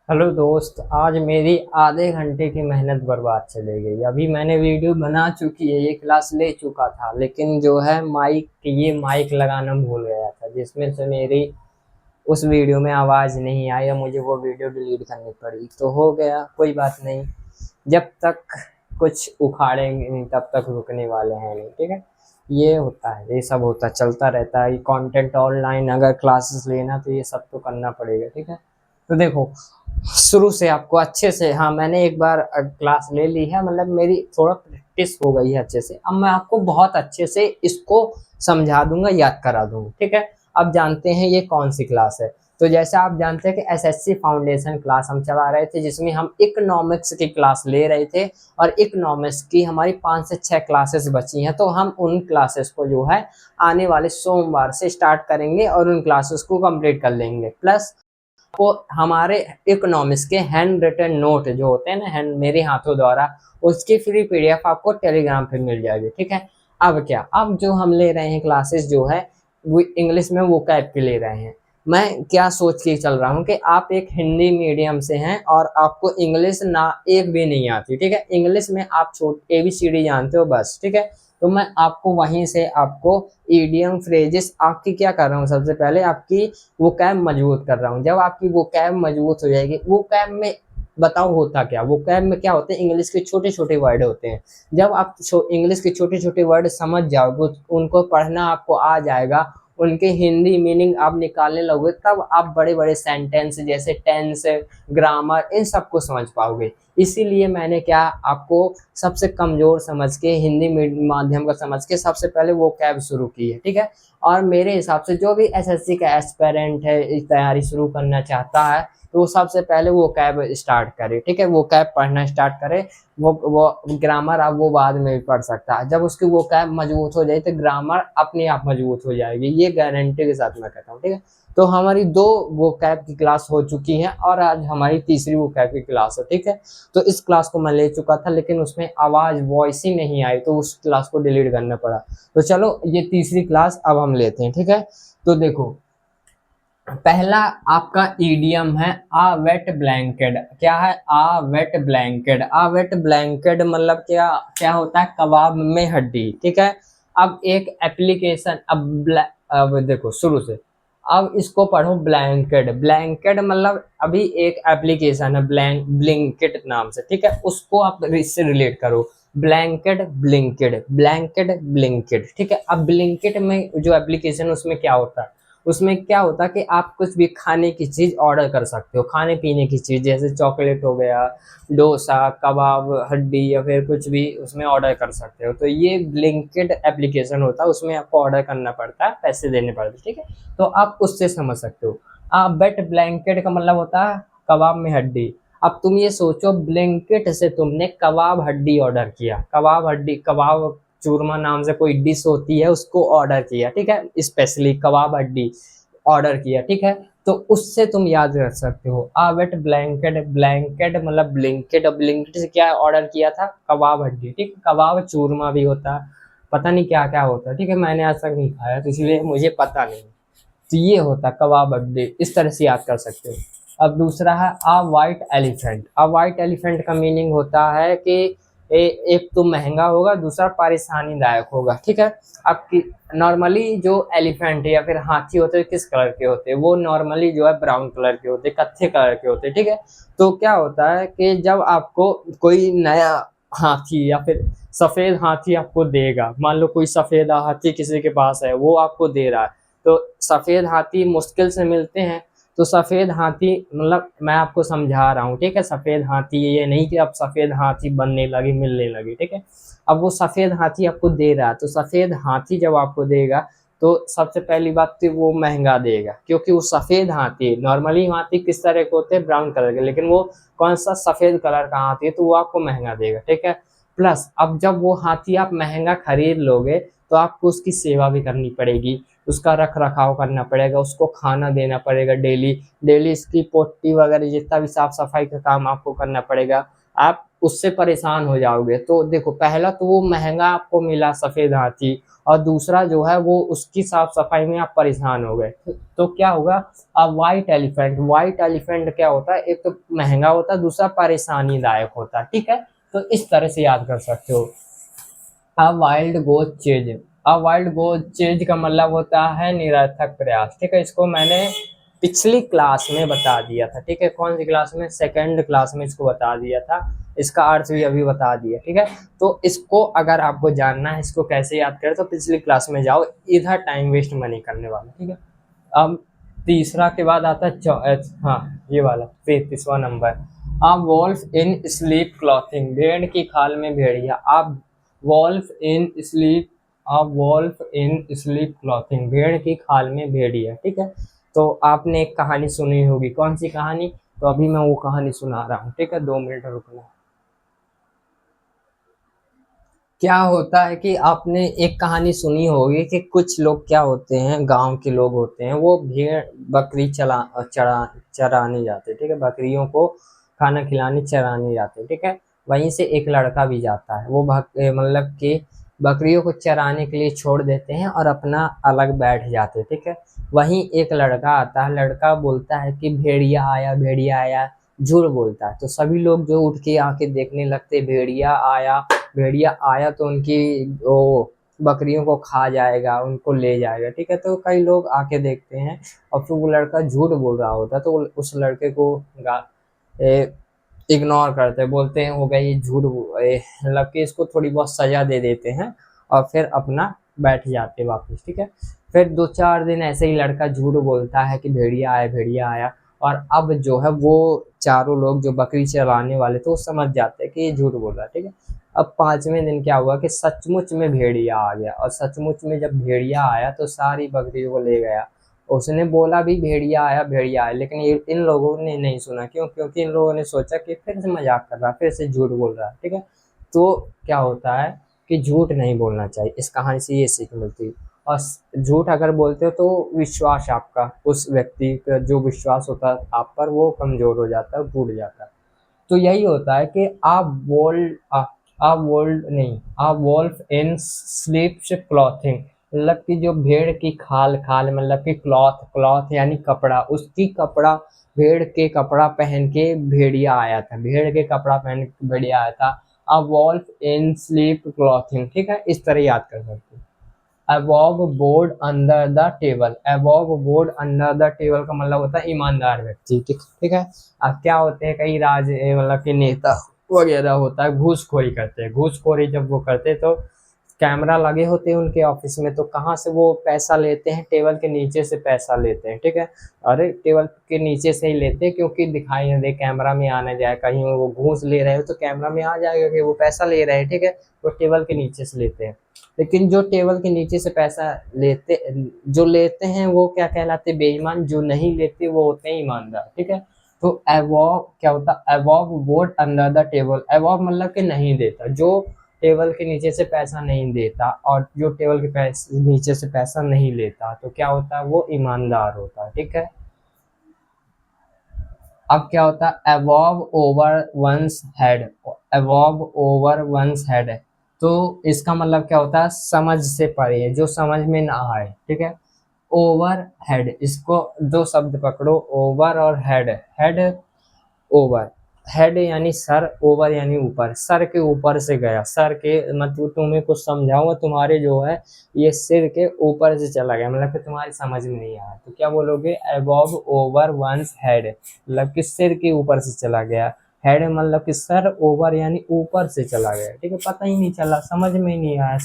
Hello दोस्त, आज मेरी आधे घंटे की मेहनत बर्बाद चली गई। अभी मैंने वीडियो बना चुकी है, ये क्लास ले चुका था, लेकिन जो है माइक लगाना भूल गया था, जिसमें से मेरी उस वीडियो में आवाज़ नहीं आई और मुझे वो वीडियो डिलीट करनी पड़ी। तो हो गया, कोई बात नहीं। जब तक कुछ उखाड़ेंगे नहीं तब तक रुकने वाले हैं नहीं, ठीक है। ये होता है, ये सब होता चलता रहता है। ये कंटेंट ऑनलाइन अगर क्लासेस लेना तो ये सब तो करना पड़ेगा, ठीक है। तो देखो, शुरू से आपको अच्छे से, हाँ मैंने एक बार क्लास ले ली है, मतलब मेरी थोड़ा प्रैक्टिस हो गई है अच्छे से। अब मैं आपको बहुत अच्छे से इसको समझा दूंगा, याद करा दूंगा, ठीक है। अब जानते हैं ये कौन सी क्लास है। तो जैसे आप जानते हैं कि एसएससी फाउंडेशन क्लास हम चला रहे थे, जिसमें हम इकोनॉमिक्स की क्लास ले रहे थे, और इकोनॉमिक्स की हमारी 5 से 6 क्लासेस बची हैं। तो हम उन क्लासेस को जो है आने वाले सोमवार से स्टार्ट करेंगे और उन क्लासेस को कंप्लीट कर लेंगे। प्लस को हमारे इकोनॉमिक्स के हैंड रिटन नोट जो होते हैं ना, हैंड मेरे हाथों द्वारा, उसकी फ्री पीडीएफ आपको टेलीग्राम पे मिल जाएगी, ठीक है। अब क्या, अब जो हम ले रहे हैं क्लासेस जो है वो इंग्लिश में वोकैब के ले रहे हैं। मैं क्या सोच के चल रहा हूँ कि आप एक हिंदी मीडियम से हैं और आपको इंग्लिश ना एक भी नहीं आती, ठीक है। इंग्लिश में आप ABCD जानते हो बस, ठीक है। तो मैं आपको वहीं से आपको ईडियम फ्रेजेस आपकी क्या कर रहा हूँ, सबसे पहले आपकी वोकैब मजबूत कर रहा हूँ। जब आपकी वोकैब मजबूत हो जाएगी, वोकैब में बताओ होता क्या, वोकैब में क्या होते हैं, इंग्लिश के छोटे छोटे वर्ड होते हैं। जब आप इंग्लिश के छोटे छोटे वर्ड समझ जाओगे, उनको पढ़ना आपको आ जाएगा, उनके हिंदी मीनिंग आप निकालने लगोगे, तब आप बड़े बड़े सेंटेंस जैसे टेंस, ग्रामर, इन सबको समझ पाओगे। इसीलिए मैंने क्या आपको सबसे कमजोर समझ के, हिंदी माध्यम का समझ के सबसे पहले वो कैब शुरू की है, ठीक है। और मेरे हिसाब से जो भी एसएससी का एस्पिरेंट है, इस तैयारी शुरू करना चाहता है, तो वो सबसे पहले वो कैब स्टार्ट करे, ठीक है। वो कैब पढ़ना स्टार्ट करे। वो ग्रामर अब वो बाद में भी पढ़ सकता है। जब उसकी वो कैब मजबूत हो जाए तो ग्रामर अपने आप मजबूत हो जाएगी, ये गारंटी के साथ मैं कहता हूँ, ठीक है। तो हमारी 2 वो कैब की क्लास हो चुकी हैं और आज हमारी तीसरी वो कैब की क्लास है, ठीक है। तो इस क्लास को मैं ले चुका था, लेकिन उसमें आवाज़ वॉइस ही नहीं आई, तो उस क्लास को डिलीट करना पड़ा। तो चलो, ये तीसरी क्लास अब हम लेते हैं, ठीक है। तो देखो, पहला आपका ईडियम है आ वेट ब्लैंकेट। क्या है आ वेट ब्लैंकेट? आ वेट ब्लैंकेट मतलब क्या क्या होता है, कबाब में हड्डी, ठीक है। अब एक एप्लीकेशन, अब देखो शुरू से, अब इसको पढ़ो। ब्लैंकेट, ब्लैंकेट मतलब अभी एक एप्लीकेशन है ब्लिंकिट नाम से, ठीक है। उसको आप इससे रिलेट करो, ब्लैंकेट ब्लिंकिट, ब्लैंकेट ब्लिंकिट, ठीक है। अब ब्लिंकिट में जो एप्लीकेशन, उसमें क्या होता है, उसमें क्या होता है कि आप कुछ भी खाने की चीज़ ऑर्डर कर सकते हो, खाने पीने की चीज़, जैसे चॉकलेट हो गया, डोसा, कबाब, हड्डी, या फिर कुछ भी उसमें ऑर्डर कर सकते हो। तो ये ब्लिंकिट एप्लीकेशन होता है, उसमें आपको ऑर्डर करना पड़ता है, पैसे देने पड़ते हैं, ठीक है। तो आप उससे समझ सकते हो। बेट ब्लैंकेट का मतलब होता है कबाब में हड्डी। अब तुम ये सोचो, ब्लिंकिट से तुमने कबाब हड्डी ऑर्डर किया, कबाब हड्डी, कबाब चूरमा नाम से कोई डिश होती है, उसको ऑर्डर किया, ठीक है, स्पेशली कबाब हड्डी ऑर्डर किया, ठीक है। तो उससे तुम याद रख सकते हो वेट ब्लैंकेट, ब्लैंकेट मतलब ब्लिंकेट, और ब्लिंकेट से क्या ऑर्डर किया था, कबाब हड्डी, ठीक। कबाब चूरमा भी होता है, पता नहीं क्या क्या होता है, ठीक है, मैंने आज तक नहीं खाया तो इसलिए मुझे पता नहीं। तो ये होता कबाब हड्डी, इस तरह से याद कर सकते हो। अब दूसरा है वाइट एलिफेंट। वाइट एलिफेंट का मीनिंग होता है कि एक तो महंगा होगा, दूसरा परेशानीदायक होगा, ठीक है। अब नॉर्मली जो एलिफेंट या फिर हाथी होते हैं, किस कलर के होते हैं, वो नॉर्मली जो है ब्राउन कलर के होते हैं, कत्थे कलर के होते हैं, ठीक है। तो क्या होता है कि जब आपको कोई नया हाथी या फिर सफेद हाथी आपको देगा, मान लो कोई सफेद हाथी किसी के पास है, वो आपको दे रहा है, तो सफेद हाथी मुश्किल से मिलते हैं। तो सफेद हाथी मतलब मैं आपको समझा रहा हूँ, ठीक है। सफेद हाथी ये नहीं कि अब सफेद हाथी बनने लगे, मिलने लगे, ठीक है। अब वो सफेद हाथी आपको दे रहा है, तो सफेद हाथी जब आपको देगा, तो सबसे पहली बात तो वो महंगा देगा, क्योंकि वो सफेद हाथी, नॉर्मली हाथी किस तरह के होते हैं, ब्राउन कलर के, लेकिन वो कौन सा सफेद कलर का हाथी है, तो वो आपको महंगा देगा, ठीक है। प्लस अब जब वो हाथी आप महंगा खरीद लोगे, तो आपको उसकी सेवा भी करनी पड़ेगी, उसका रख रखाव करना पड़ेगा, उसको खाना देना पड़ेगा डेली डेली, इसकी पोटी वगैरह जितना भी साफ सफाई का काम आपको करना पड़ेगा। आप उससे परेशान हो जाओगे। तो देखो, पहला तो वो महंगा आपको मिला सफ़ेद हाथी, और दूसरा जो है वो उसकी साफ सफाई में आप परेशान हो गए। तो क्या होगा, अब व्हाइट एलिफेंट क्या होता है, एक तो महंगा होता है, दूसरा परेशानीदायक होता है, ठीक है। तो इस तरह से याद कर सकते हो। अ वाइल्ड गोज चेज, अ वाइल्ड गोज चेज का मतलब होता है निरर्थक प्रयास, ठीक है। इसको मैंने पिछली क्लास में बता दिया था, ठीक है। कौन सी क्लास में, सेकंड क्लास में इसको बता दिया था। इसका अर्थ भी अभी बता दिया, ठीक है। तो इसको अगर आपको जानना है इसको कैसे याद करें, तो पिछली क्लास में जाओ, इधर टाइम वेस्ट मैं नहीं करने वाला, ठीक है। अब तीसरा के बाद आता है हाँ, ये वाला 33वां number, a wolf in sleep clothing, भेड़ की खाल में भेड़िया। आप wolf in sleep, a wolf in sleep clothing, भेड़ की खाल में भेड़िया, ठीक है। तो आपने एक कहानी सुनी होगी, कौन सी कहानी, तो अभी मैं वो कहानी सुना रहा हूँ, ठीक है। 2 मिनट रुकना। क्या होता है कि आपने एक कहानी सुनी होगी कि कुछ लोग क्या होते हैं, गांव के लोग होते हैं, वो भेड़ बकरी चराने जाते हैं, ठीक है। बकरियों को खाना खिलाने चराने जाते हैं, ठीक है। वहीं से एक लड़का भी जाता है, वो मतलब कि बकरियों को चराने के लिए छोड़ देते हैं और अपना अलग बैठ जाते हैं, ठीक है। वहीं एक लड़का आता है, लड़का बोलता है कि भेड़िया आया, भेड़िया आया, झूठ बोलता है। तो सभी लोग जो उठ के आके देखने लगते, भेड़िया आया, भेड़िया आया तो उनकी वो बकरियों को खा जाएगा, उनको ले जाएगा, ठीक है। तो कई लोग आके देखते हैं, और फिर वो लड़का झूठ बोल रहा होता है, तो उस लड़के को इग्नोर करते, बोलते हैं हो गया ये मतलब कि इसको थोड़ी बहुत सजा दे देते हैं, और फिर अपना बैठ जाते वापस, ठीक है। फिर 2-4 दिन ऐसे ही लड़का झूठ बोलता है कि भेड़िया आया, भेड़िया आया, और अब जो है वो चारों लोग जो बकरी चराने वाले थे वो समझ जाते हैं कि ये झूठ बोल रहा है, ठीक है। अब 5वें दिन क्या हुआ कि सचमुच में भेड़िया आ गया, और सचमुच में जब भेड़िया आया तो सारी बकरियों को ले गया। उसने बोला भी भेड़िया आया, भेड़िया आया, लेकिन ये इन लोगों ने नहीं सुना, क्यों, क्योंकि इन लोगों ने सोचा कि फिर से मजाक कर रहा है, फिर से झूठ बोल रहा है, ठीक है। तो क्या होता है कि झूठ नहीं बोलना चाहिए, इस कहानी से ये सीख मिलती है। और झूठ अगर बोलते हो तो विश्वास आपका, उस व्यक्ति का जो विश्वास होता है आप पर, वो कमजोर हो जाता है, टूट जाता है। तो यही होता है कि आप वोल्ड नहीं, आप वोल्फ इन स्लीप्स क्लॉथिंग, मतलब कि जो भेड़ की खाल, खाल मतलब कि क्लॉथ, क्लॉथ यानी कपड़ा, उसकी कपड़ा, भेड़ के कपड़ा पहन के भेड़िया आया था, भेड़ के कपड़ा पहन के भेड़िया आया था। अ वॉल्फ इन स्लीप क्लॉथिंग, ठीक है, इस तरह याद कर सकते हैं। Above board under the table, above board under the table का मतलब होता है ईमानदार व्यक्ति, ठीक, ठीक है। अब क्या होते हैं, कई मतलब कि नेता वगैरह होता है, घूसखोरी करते हैं, घूसखोरी जब वो करते हैं तो कैमरा लगे होते हैं उनके ऑफिस में, तो कहाँ से वो पैसा लेते हैं, टेबल के नीचे से पैसा लेते हैं, ठीक है। अरे टेबल के नीचे से ही लेते हैं, क्योंकि दिखाई न दे, कैमरा में आ न जाए, कहीं वो घूस ले रहे हो तो कैमरा में आ जाएगा कि वो पैसा ले रहे हैं, ठीक है। तो टेबल के नीचे से लेते हैं। लेकिन जो टेबल के नीचे से पैसा लेते, जो लेते हैं वो क्या कहलाते, बेईमान, जो नहीं लेते वो होते हैं ईमानदार, ठीक है। तो अबव क्या होता है, above board under the table, above मतलब कि नहीं देता, जो टेबल के नीचे से पैसा नहीं देता, और जो टेबल के नीचे से पैसा नहीं लेता, तो क्या होता है, वो ईमानदार होता है, ठीक है। अब क्या होता है, above over once head, above over once head, तो इसका मतलब क्या होता है, समझ से परे, जो समझ में ना आए, ठीक है। ओवर हेड, इसको दो शब्द पकड़ो, ओवर और हेड, हेड, ओवर, हेड यानी सर, ओवर यानी ऊपर, सर के ऊपर से गया, सर के मतलब तुम्हें कुछ समझाऊंगा, तुम्हारे जो है ये सिर के ऊपर से चला गया, मतलब कि तुम्हारी समझ में नहीं आया, तो क्या बोलोगे, अबव ओवर वंस हेड, मतलब कि सिर के ऊपर से चला गया, हेड मतलब कि सर, ओवर यानी ऊपर से चला गया, ठीक है, पता ही नहीं चला, समझ में ही नहीं आया।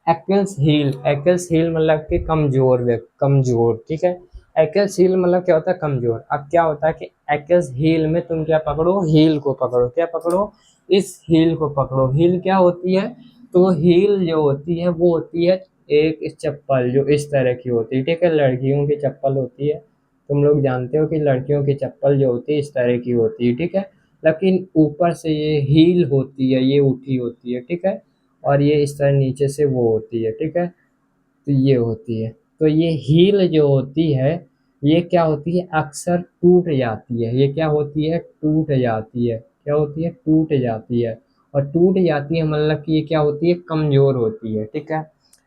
एक्ल्स हील, एक्ल्स हील मतलब कि कमजोर, कमजोर, ठीक है। एक्ल्स हील मतलब क्या होता है, कमजोर। अब क्या होता है कि एक्ल्स हील में तुम क्या पकड़ो, हील को पकड़ो, क्या पकड़ो, इस हील को पकड़ो। हील क्या होती है, तो हील जो होती है वो होती है एक चप्पल जो इस तरह की होती है, ठीक है, लड़कियों की चप्पल होती है, तुम लोग जानते हो कि लड़कियों की चप्पल जो होती है इस तरह की होती है, ठीक है। लेकिन ऊपर से ये हील होती है, ये उठी होती है, ठीक है, और ये इस तरह नीचे से वो होती है, ठीक है। तो ये होती है, तो ये हील जो होती है ये क्या होती है, अक्सर टूट जाती है, ये क्या होती है, टूट जाती है, क्या होती है, टूट जाती है। और टूट जाती है मतलब कि ये क्या होती है, कमजोर होती है, ठीक है।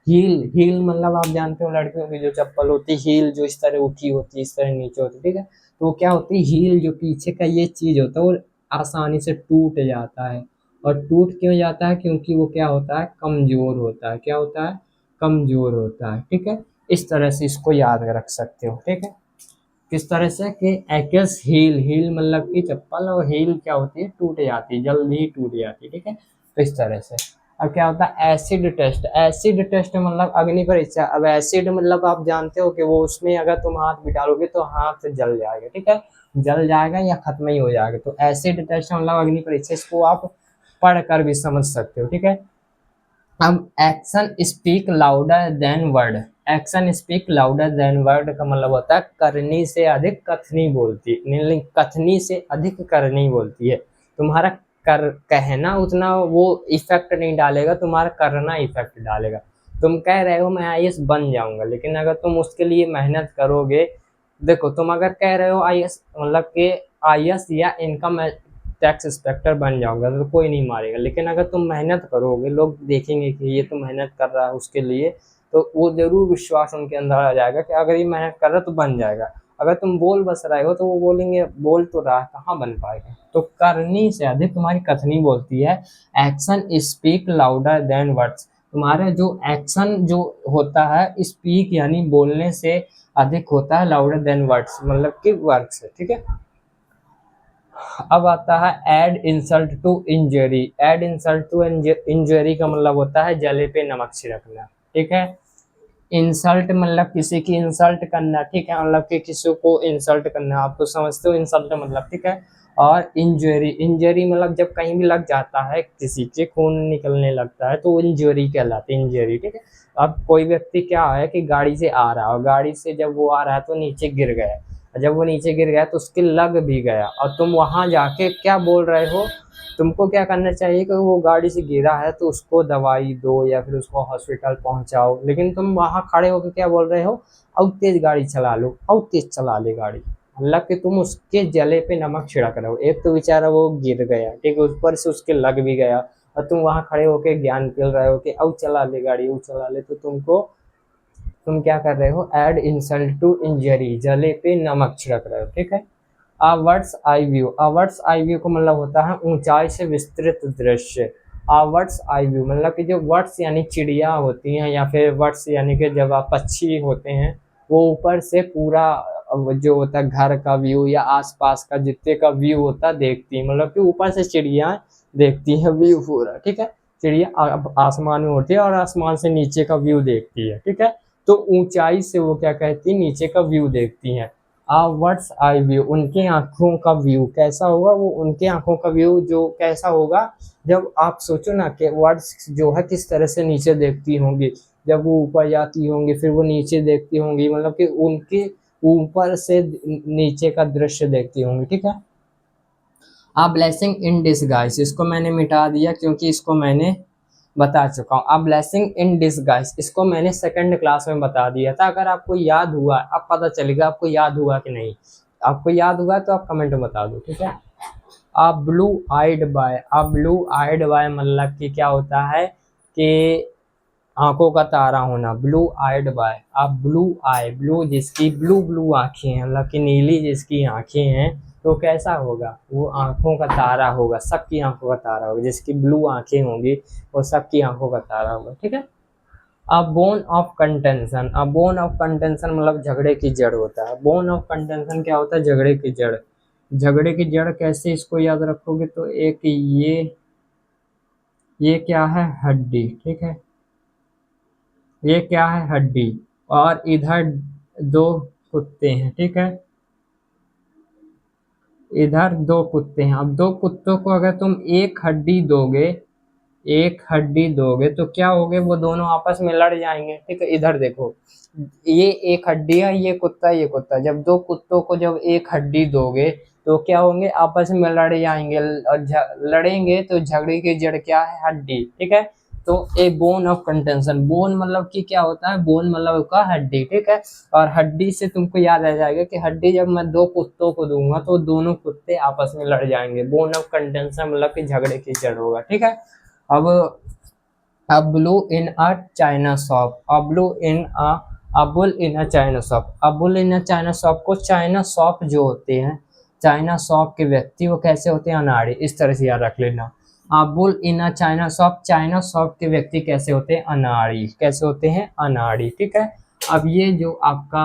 हील, हील मतलब आप जानते हो लड़कियों की जो चप्पल होती है, हील जो इस तरह उठी होती है, इस तरह नीचे होती है, ठीक है। तो वो क्या होती है, हील जो पीछे का ये चीज होता है वो आसानी से टूट जाता है। और टूट क्यों जाता है, क्योंकि वो क्या होता है, कमजोर होता है। क्या होता है, कमजोर होता है, ठीक है। इस तरह से इसको याद रख सकते हो, ठीक है। किस तरह से कि एक्स हील, हील मतलब कि चप्पल, और हील क्या होती है, टूट जाती है, जल्दी ही टूट जाती है, ठीक है। तो इस तरह से। अब क्या होता है एसिड टेस्ट, एसिड टेस्ट मतलब अग्नि परीक्षा। अब एसिड मतलब आप जानते हो कि वो उसमें अगर तुम हाथ भी डालोगे तो हाथ जल जाएगा, ठीक है, जल जाएगा या खत्म ही हो जाएगा। तो एसिड टेस्ट मतलब अग्नि परीक्षा, इसको आप पढ़ कर भी समझ सकते हो, ठीक है। अब action speak louder than word, action speak louder than word का मतलब होता है करनी से अधिक कथनी बोलती, कथनी से अधिक करनी बोलती है। तुम्हारा कर कहना उतना वो इफेक्ट नहीं डालेगा, तुम्हारा करना इफेक्ट डालेगा। तुम कह रहे हो मैं आईएएस बन जाऊंगा, लेकिन अगर तुम उसके लिए मेहनत करोगे, देखो तुम अगर कह रहे हो आईएएस मतलब कि आईएएस या इनकम टैक्स इंस्पेक्टर बन जाऊंगा, तो कोई नहीं मारेगा। लेकिन अगर तुम मेहनत करोगे, लोग देखेंगे कि ये तो मेहनत कर रहा है उसके लिए, तो वो जरूर विश्वास उनके अंदर आ जाएगा कि अगर ये मेहनत कर रहा है तो बन जाएगा। अगर तुम बोल बस रहे हो तो वो बोलेंगे बोल तो रहा है, कहाँ बन पाएगा। तो करनी से अधिक तुम्हारी कथनी बोलती है। Action speak louder than words, तुम्हारा जो एक्शन जो होता है स्पीक यानी बोलने से अधिक होता है, लाउडर देन वर्ड्स मतलब कि वर्ड्स, ठीक है। अब आता है add insult to injury, add insult to injury का मतलब होता है जले पे नमक छिड़कना, ठीक है। इंसल्ट मतलब किसी की इंसल्ट करना, ठीक है, मतलब कि किसी को इंसल्ट करना, आप तो समझते हो इंसल्ट मतलब, ठीक है। और इंजरी, इंजरी मतलब जब कहीं भी लग जाता है, किसी के खून निकलने लगता है तो वो इंजरी कहलाती है, इंजरी, ठीक है। अब कोई व्यक्ति क्या है कि गाड़ी से आ रहा है, और गाड़ी से जब वो आ रहा है तो नीचे गिर गया, और जब वो नीचे गिर गया तो उसके लग भी गया, और तुम वहां जाके क्या बोल रहे हो, तुमको क्या करना चाहिए कि वो गाड़ी से गिरा है तो उसको दवाई दो या फिर उसको हॉस्पिटल पहुंचाओ, लेकिन तुम वहां खड़े होकर क्या बोल रहे हो, अब तेज गाड़ी चला लो, अब तेज चला ले गाड़ी, मतलब कि तुम उसके जले पे नमक छिड़क रहे हो। एक तो बेचारा वो गिर गया, ठीक है, ऊपर से उसके लग भी गया, और तुम वहां खड़े होकर ज्ञान पिल रहे हो कि अब चला ले गाड़ी, अब चला ले, तो तुम क्या कर रहे हो, एड इंसल्ट टू इंजरी, जले पे नमक छिड़क रहे हो, ठीक है। आवर्ट्स आई व्यू, आवर्ट्स आई व्यू का मतलब होता है ऊंचाई से विस्तृत दृश्य। आवर्ट्स आई व्यू मतलब कि जो वर्ड्स यानी चिड़िया होती हैं, या फिर वर्ड्स यानी कि जब आप पक्षी होते हैं, वो ऊपर से पूरा जो होता है घर का व्यू या आसपास का जितने का व्यू होता है देखती है, मतलब कि ऊपर से चिड़िया देखती है व्यू पूरा, ठीक है। चिड़िया आसमान में उड़ती है और आसमान से नीचे का व्यू देखती है, ठीक है। तो ऊंचाई से वो क्या कहती है, नीचे का व्यू देखती हैं। वर्ड्स आई व्यू, उनके आंखों का व्यू कैसा होगा, वो उनके आंखों का व्यू जो कैसा होगा, जब आप सोचो ना कि वर्ड्स जो है किस तरह से नीचे देखती होंगी, जब वो ऊपर जाती होंगी फिर वो नीचे देखती होंगी, मतलब कि उनके ऊपर से नीचे का दृश्य देखती होंगी, ठीक है। आ ब्लेसिंग इन डिसगाइज, इसको मैंने मिटा दिया क्योंकि इसको मैंने बता चुका हूँ। अब ब्लेसिंग इन डिसगाइज, इसको मैंने सेकंड क्लास में बता दिया था, अगर आपको याद हुआ, अब पता चलेगा आपको याद हुआ कि नहीं। आपको याद हुआ तो आप कमेंट में बता दो, ठीक है। आ ब्लू आइड बाय, आ ब्लू आइड बाय मतलब कि क्या होता है कि आंखों का तारा होना, ब्लू आइड बाय। अब ब्लू आई, ब्लू जिसकी ब्लू ब्लू आंखें हैं, मतलब कि नीली जिसकी आंखें हैं, तो कैसा होगा, वो आंखों का तारा होगा, सबकी आंखों का तारा होगा, जिसकी ब्लू आंखें होंगी वो सबकी आंखों का तारा होगा, ठीक है। A bone of contention, a bone of contention मतलब झगड़े की जड़ होता है। बोन ऑफ कंटेंशन क्या होता है, झगड़े की जड़। झगड़े की जड़ कैसे इसको याद रखोगे, तो एक ये क्या है, हड्डी, ठीक है, ये क्या है, हड्डी। और इधर दो कुत्ते हैं, ठीक है, इधर दो कुत्ते हैं। अब दो कुत्तों को अगर तुम एक हड्डी दोगे, एक हड्डी दोगे तो क्या होगे, वो दोनों आपस में लड़ जाएंगे, ठीक है। इधर देखो, ये एक हड्डी है, ये कुत्ता, ये कुत्ता, जब दो कुत्तों को जब एक हड्डी दोगे तो क्या होंगे, आपस में लड़ जाएंगे, और लड़ेंगे तो झगड़े की जड़ क्या है, हड्डी, ठीक है। तो ए बोन ऑफ कंटेंशन, बोन मतलब कि क्या होता है, बोन मतलब का हड्डी, ठीक है। और हड्डी से तुमको याद आ जाएगा कि हड्डी जब मैं दो कुत्तों को दूंगा तो दोनों कुत्ते आपस में लड़ जाएंगे। बोन ऑफ कंटेंशन मतलब कि झगड़े की जड़ होगा, ठीक है। अब अबलू इन a China shop, Abul in a China shop, Abul in a China shop को चाइना शॉप जो होते हैं, चाइना शॉप के व्यक्ति वो कैसे होते हैं, अनाड़ी। इस तरह से याद रख लेना। अबुल इन a China shop, China shop के व्यक्ति कैसे होते हैं, अनाड़ी। कैसे होते हैं, अनाड़ी, ठीक है। अब ये जो आपका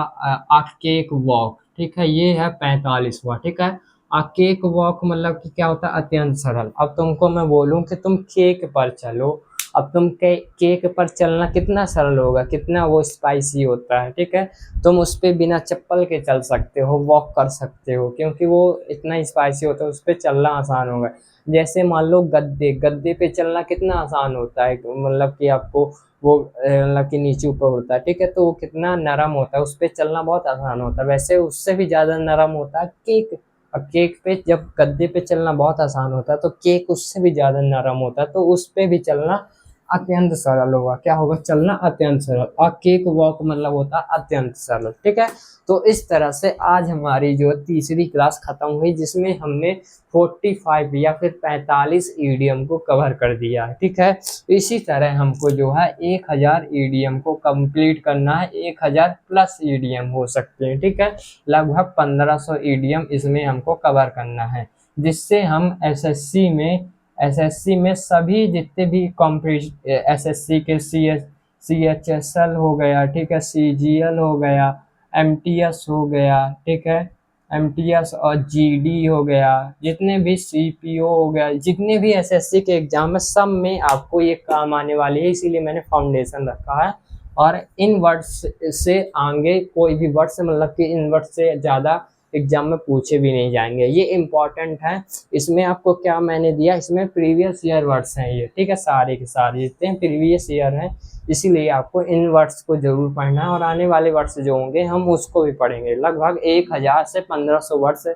आ केक वॉक, ठीक है, ये है 45वां, ठीक है। आ केक वॉक मतलब कि क्या होता है, अत्यंत सरल। अब तुमको मैं बोलूं कि तुम केक पर चलो, अब तुम केक पर चलना कितना सरल होगा, कितना वो स्पाइसी होता है, ठीक है। तुम उस पे बिना चप्पल के चल सकते हो, वॉक कर सकते हो, क्योंकि वो इतना स्पाइसी होता है, उस पे चलना आसान होगा। जैसे मान लो गद्दे, गद्दे पे चलना कितना आसान होता है, मतलब कि आपको वो मतलब कि नीचे ऊपर होता है, ठीक है, तो वो कितना नरम होता है, उस पे चलना बहुत आसान होता है। वैसे उससे भी ज़्यादा नरम होता है केक। अब केक पे जब गद्दे पे चलना बहुत आसान होता है तो केक उससे भी ज़्यादा नरम होता है, तो उस पे भी चलना अत्यंत सरल होगा। क्या होगा, चलना अत्यंत सरल। और केक वॉक मतलब होता है अत्यंत सरल, ठीक है। तो इस तरह से आज हमारी जो तीसरी क्लास खत्म हुई, जिसमें हमने 45 या फिर 45 ईडीएम को कवर कर दिया है, ठीक है। इसी तरह हमको जो है 1000 ईडीएम को कंप्लीट करना है, 1000 प्लस ईडीएम हो सकते हैं, ठीक है। लगभग 1500 ईडीएम इसमें हमको कवर करना है, जिससे हम एसएससी में सभी जितने भी कॉम्पिटिशन, एसएससी के सीएचएसएल हो गया, ठीक है, सीजीएल हो गया, एमटीएस हो गया, ठीक है, एमटीएस और जीडी हो गया, जितने भी सीपीओ हो गया, जितने भी एसएससी के एग्जाम है सब में आपको ये काम आने वाली है, इसीलिए मैंने फाउंडेशन रखा है। और इन वर्ड्स से आगे कोई भी वर्ड्स मतलब कि इन वर्ड्स से ज़्यादा एग्जाम में पूछे भी नहीं जाएंगे, ये इम्पॉर्टेंट है। इसमें आपको क्या मैंने दिया, इसमें प्रीवियस ईयर वर्ड्स हैं ये, ठीक है, सारे के सारे जितने प्रीवियस ईयर हैं, इसीलिए आपको इन वर्ड्स को जरूर पढ़ना है। और आने वाले वर्ड्स जो होंगे हम उसको भी पढ़ेंगे, लगभग 1000 से 1500 वर्ड्स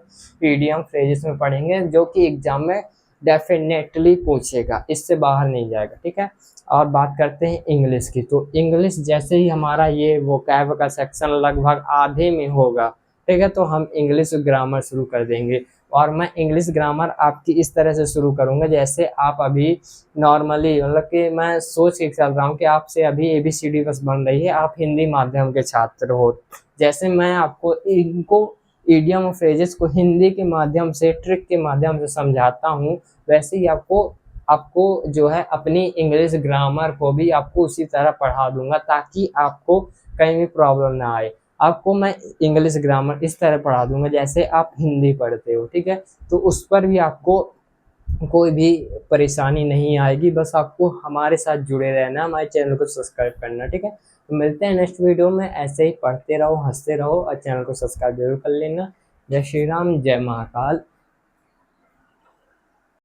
ईडीएम फ्रेजेस में पढ़ेंगे, जो कि एग्जाम में डेफिनेटली पूछेगा, इससे बाहर नहीं जाएगा, ठीक है। और बात करते हैं इंग्लिश की, तो इंग्लिश जैसे ही हमारा ये वोकैब का सेक्शन लगभग आधे में होगा, ठीक है, तो हम इंग्लिश ग्रामर शुरू कर देंगे। और मैं इंग्लिश ग्रामर आपकी इस तरह से शुरू करूंगा जैसे आप अभी नॉर्मली, मतलब कि मैं सोच के चल रहा हूँ कि आपसे अभी एबीसीडी बस बन रही है, आप हिंदी माध्यम के छात्र हो। जैसे मैं आपको इनको इडियम और फ्रेजेस को हिंदी के माध्यम से, ट्रिक के माध्यम से समझाता हूँ, वैसे ही आपको आपको जो है अपनी इंग्लिश ग्रामर को भी आपको उसी तरह पढ़ा दूंगा, ताकि आपको कहीं भी प्रॉब्लम ना आए। आपको मैं इंग्लिश ग्रामर इस तरह पढ़ा दूंगा जैसे आप हिंदी पढ़ते हो, ठीक है। तो उस पर भी आपको कोई भी परेशानी नहीं आएगी, बस आपको हमारे साथ जुड़े रहना, हमारे चैनल को सब्सक्राइब करना, ठीक है। तो मिलते हैं नेक्स्ट वीडियो में, ऐसे ही पढ़ते रहो, हंसते रहो और चैनल को सब्सक्राइब जरूर कर लेना। जय श्री राम, जय महाकाल।